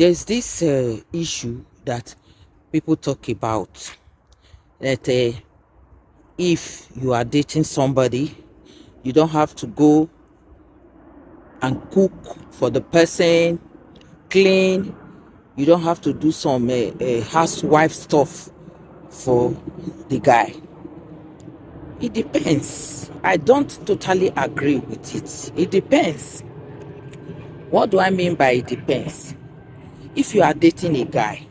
There's this issue that people talk about that if you are dating somebody, you don't have to go and cook for the person, clean. You don't have to do some housewife stuff for the guy. It depends. I don't totally agree with it. It depends. What do I mean by it depends? If you are dating a guy,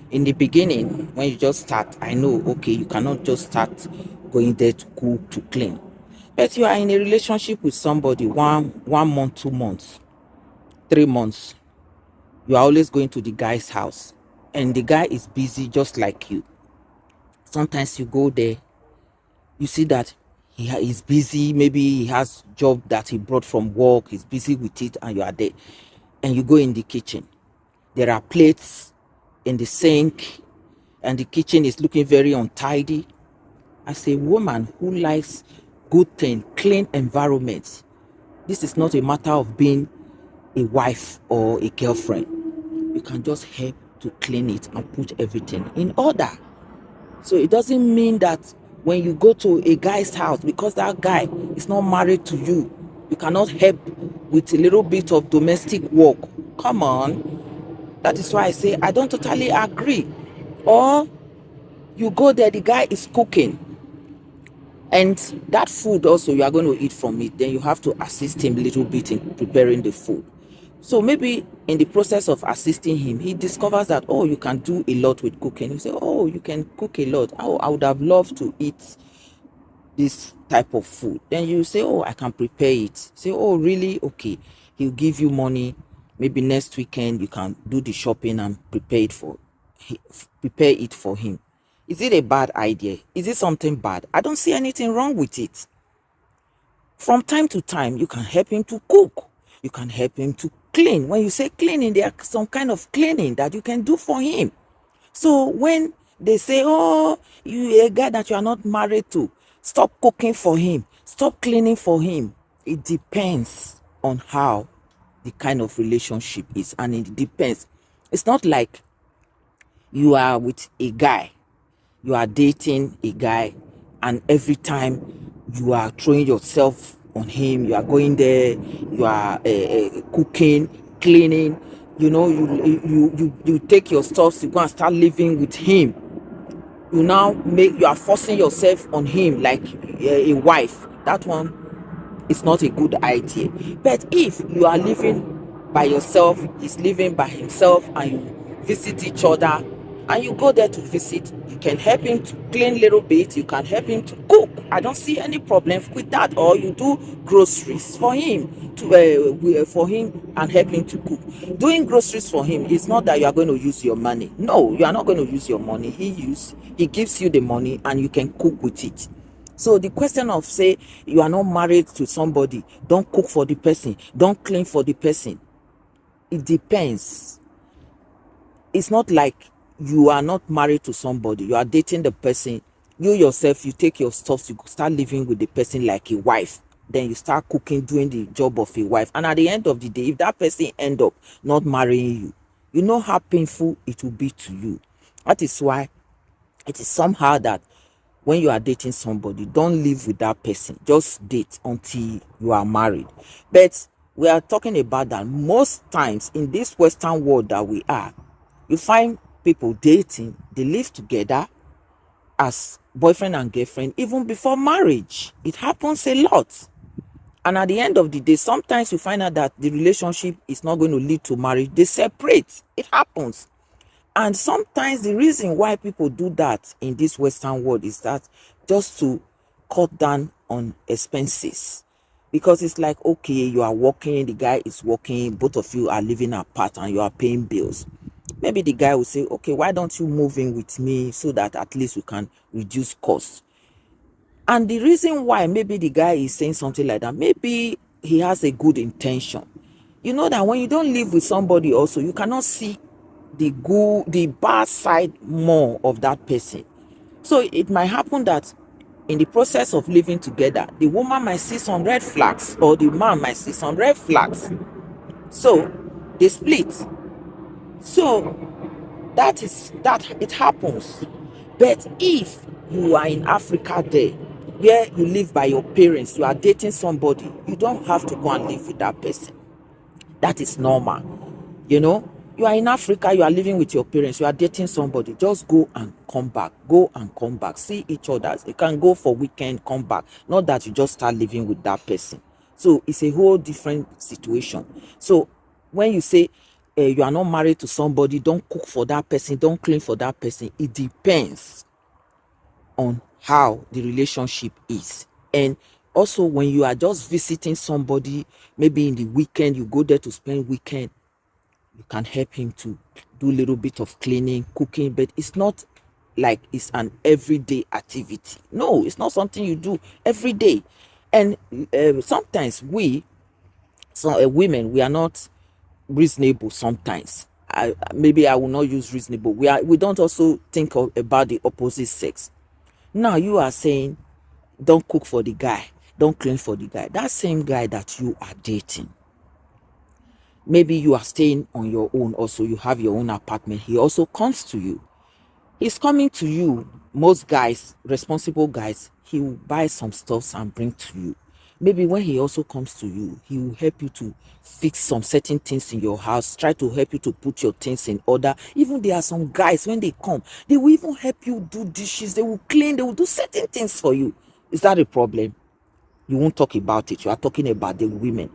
in the beginning, when you just start, I know, okay, you cannot just start going there to cook, to clean. But you are in a relationship with somebody 1 month, 2 months, 3 months. You are always going to the guy's house, and the guy is busy just like you. Sometimes you go there, you see that is busy. Maybe he has job that he brought from work. He's busy with it, and you are there, and you go in the kitchen. There are plates in the sink, and the kitchen is looking very untidy. As a woman who likes good thing, clean environment, this is not a matter of being a wife or a girlfriend. You can just help to clean it and put everything in order. So it doesn't mean that when you go to a guy's house, because that guy is not married to you, you cannot help with a little bit of domestic work. Come on. That is why I say I don't totally agree. Or you go there, the guy is cooking, and that food also you are going to eat from it. Then you have to assist him a little bit in preparing the food. So maybe in the process of assisting him, he discovers that, oh, you can do a lot with cooking. You say, oh, you can cook a lot. Oh, I would have loved to eat this type of food. Then you say, oh, I can prepare it. Say, oh, really? Okay. He'll give you money. Maybe next weekend you can do the shopping and prepare it for him. Is it a bad idea? Is it something bad? I don't see anything wrong with it. From time to time, you can help him to cook. You can help him to clean. When you say cleaning, there are some kind of cleaning that you can do for him. So when they say, oh, you a guy that you are not married to, stop cooking for him, stop cleaning for him. It depends on how the kind of relationship is, and it depends. It's not like you are with a guy, you are dating a guy, and every time you are throwing yourself on him, you are going there, you are cooking, cleaning, you take your stuff, you go and start living with him. You are forcing yourself on him like a wife. That one is not a good idea. But if you are living by yourself, he's living by himself, and you visit each other, and you go there to visit, you can help him to clean a little bit, you can help him to cook. I don't see any problem with that. Or you do groceries for him for him and help him to cook. Doing groceries for him is not that you are going to use your money. No, you are not going to use your money. He gives you the money, and you can cook with it. So the question of, say, you are not married to somebody, don't cook for the person, don't clean for the person. It depends. It's not like you are not married to somebody, you are dating the person. You yourself, you take your stuff, you start living with the person like a wife. Then you start cooking, doing the job of a wife. And at the end of the day, if that person end up not marrying you, you know how painful it will be to you. That is why it is somehow that when you are dating somebody, don't live with that person. Just date until you are married. But we are talking about that most times in this Western world that we are, you find people dating, they live together as boyfriend and girlfriend even before marriage. It happens a lot. And at the end of the day, sometimes you find out that the relationship is not going to lead to marriage. They separate. It happens. And sometimes the reason why people do that in this Western world is that just to cut down on expenses. Because it's like, okay, you are working, the guy is working, both of you are living apart and you are paying bills. Maybe the guy will say, okay, why don't you move in with me so that at least we can reduce costs? And the reason why maybe the guy is saying something like that, maybe he has a good intention. You know that when you don't live with somebody also, you cannot see the bad side more of that person. So it might happen that in the process of living together, the woman might see some red flags, or the man might see some red flags. So they split. So that it happens. But if you are in Africa there, where you live by your parents, you are dating somebody, you don't have to go and live with that person. That is normal. You know, you are in Africa, you are living with your parents, you are dating somebody, just go and come back. Go and come back. See each other. You can go for weekend, come back. Not that you just start living with that person. So it's a whole different situation. So when you say you are not married to somebody, don't cook for that person, don't clean for that person, it depends on how the relationship is. And also when you are just visiting somebody, maybe in the weekend, you go there to spend weekend, you can help him to do a little bit of cleaning, cooking, but it's not like it's an everyday activity. No, it's not something you do every day. And sometimes women, we are not reasonable sometimes. Maybe I will not use reasonable. We don't also think about the opposite sex. Now you are saying don't cook for the guy, don't clean for the guy. That same guy that you are dating, maybe you are staying on your own, also you have your own apartment, he also comes to you. He's coming to you. Most guys, responsible guys, he will buy some stuff and bring to you. Maybe when he also comes to you, he will help you to fix some certain things in your house, try to help you to put your things in order. Even there are some guys, when they come, they will even help you do dishes, they will clean, they will do certain things for you. Is that a problem? You won't talk about it. You are talking about the women.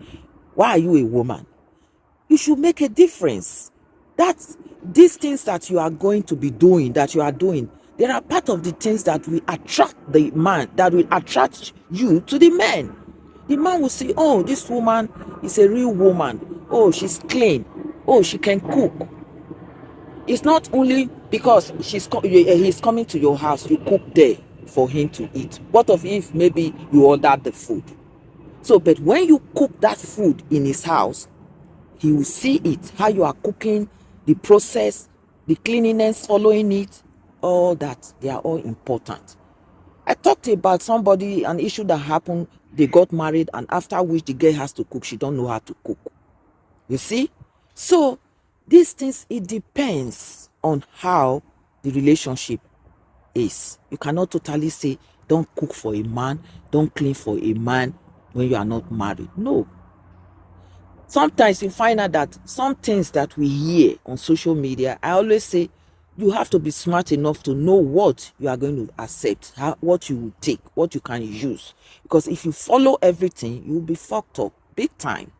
Why are you a woman? You should make a difference. That these things that you are going to be doing, that you are doing, there are part of the things that will attract the man, that will attract you to the man. The man will say, oh, this woman is a real woman. Oh, she's clean. Oh, she can cook. It's not only because he's coming to your house, you cook there for him to eat. What of if maybe you ordered the food? So, but when you cook that food in his house, he will see it, how you are cooking, the process, the cleanliness following it, all that. They are all important. I talked about somebody, an issue that happened. They got married, and after which the girl has to cook. She don't know how to cook. You see? So these things, it depends on how the relationship is. You cannot totally say, don't cook for a man, don't clean for a man when you are not married. No. Sometimes you find out that some things that we hear on social media, I always say you have to be smart enough to know what you are going to accept, what you will take, what you can use. Because if you follow everything, you'll be fucked up big time.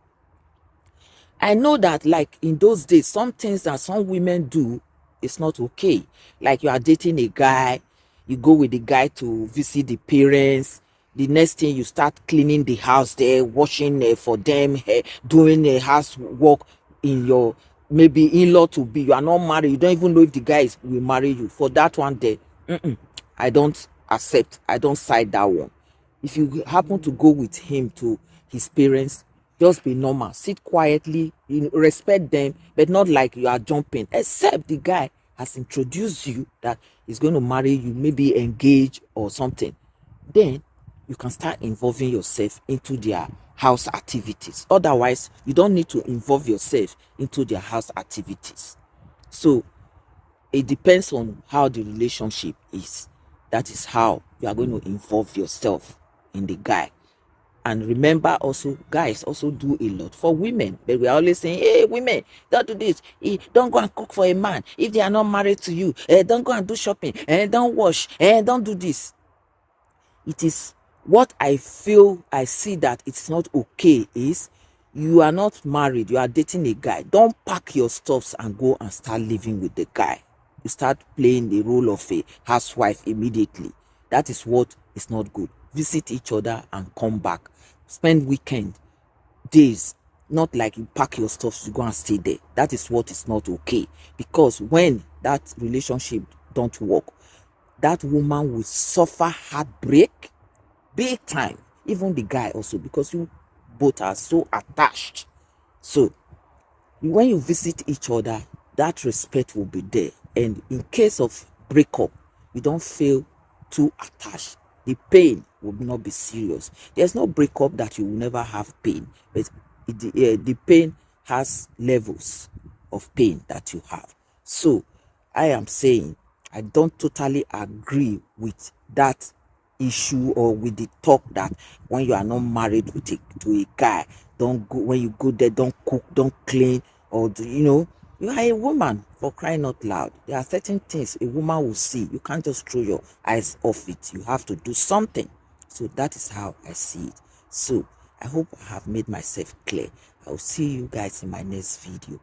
I know that, like in those days, some things that some women do is not okay. Like you are dating a guy, you go with the guy to visit the parents. The next thing, you start cleaning the house there, washing for them, doing a housework in your maybe in-law to be. You are not married. You don't even know if the guy will marry you. For that one there, I don't accept. I don't side that one. If you happen to go with him to his parents, just be normal, sit quietly, respect them, but not like you are jumping, except the guy has introduced you that he's going to marry you, maybe engage or something. Then you can start involving yourself into their house activities. Otherwise, you don't need to involve yourself into their house activities. So it depends on how the relationship is. That is how you are going to involve yourself in the guy. And remember also, guys also do a lot for women. But we are always saying, hey, women, don't do this. Don't go and cook for a man if they are not married to you. Don't go and do shopping. Don't wash. Don't do this. It is what I feel, I see that it's not okay is you are not married. You are dating a guy. Don't pack your stuffs and go and start living with the guy. You start playing the role of a housewife immediately. That is what is not good. Visit each other and come back. Spend weekend days, not like you pack your stuff to go and stay there. That is what is not okay. Because when that relationship don't work, that woman will suffer heartbreak big time. Even the guy also, because you both are so attached. So when you visit each other, that respect will be there. And in case of breakup, you don't feel too attached. The pain will not be serious. There's no breakup that you will never have pain, but the pain has levels. of pain that you have. So I am saying I don't totally agree with that issue, or with the talk that when you are not married with to a guy, don't go, when you go there, don't cook, don't clean, or you are a woman, for crying out loud. There are certain things a woman will see. You can't just throw your eyes off it. You have to do something. So that is how I see it. So I hope I have made myself clear. I will see you guys in my next video.